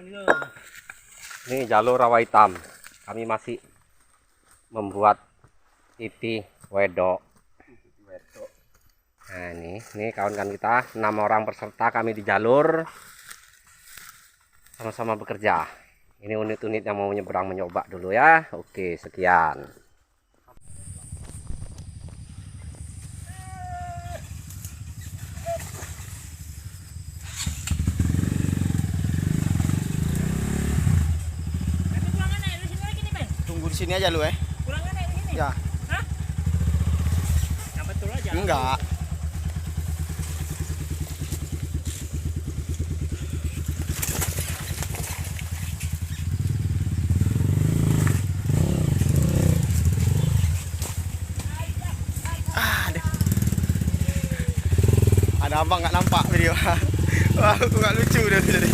Ini jalur rawa hitam. Kami masih membuat titi wedok. Nah ini kawan-kawan kita 6 orang peserta kami di jalur sama-sama bekerja. Ini unit-unit yang mau menyeberang mencoba dulu ya. Oke, sekian. Tunggu di sini aja lu Pulang naik di sini? Ya. Hah? Yang betul aja. Enggak. Ada abang nggak nampak video. Wah, aku nggak lucu deh jadi.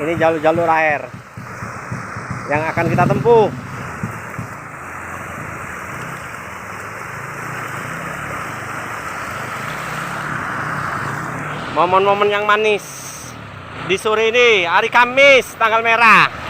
Ini jalur-jalur air yang akan kita tempuh. Momen-momen yang manis di sore ini, hari Kamis, tanggal merah.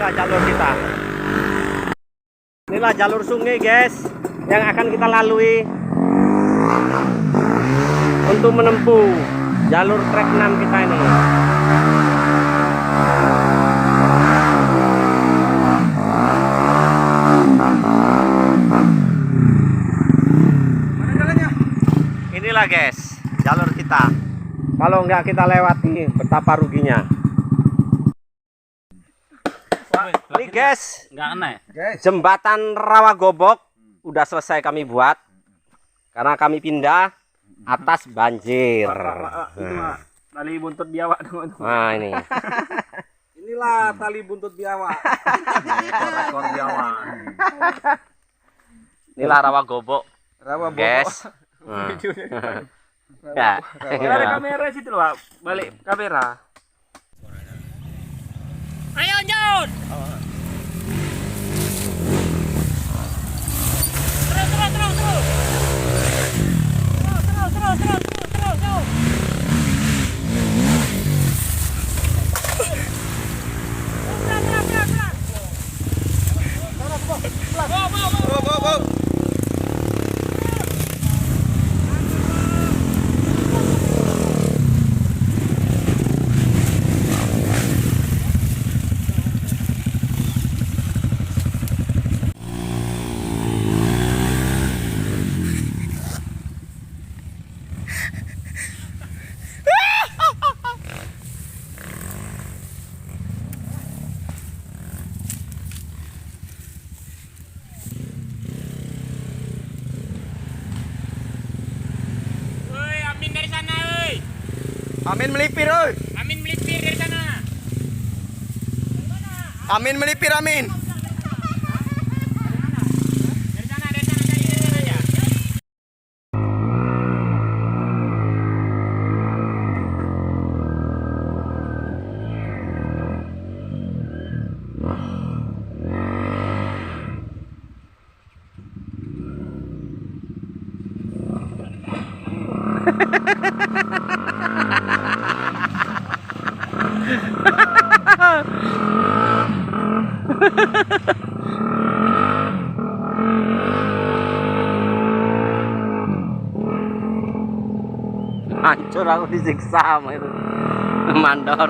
Inilah jalur kita. Inilah jalur sungai, guys, yang akan kita lalui untuk menempuh jalur trek 6 kita ini. Mana jalannya? Inilah, guys, jalur kita. Kalau nggak kita lewati, betapa ruginya. Ini guys, Enggak aneh. jembatan Rawa Gobok udah selesai kami buat karena kami pindah atas banjir. Tali buntut biawak. Nah ini, Inilah tali buntut biawak. Ekor biawak. inilah Rawa Gobok, Rawa bobok. guys. Ya. Ada kamera situ loh, Pak. Balik kamera. Ayo, John. Terus. Amin melipir, oi. Amin melipir dari sana. Amin melipir, Amin. Dari sana aja. Hancur aku disiksa sama itu mandor.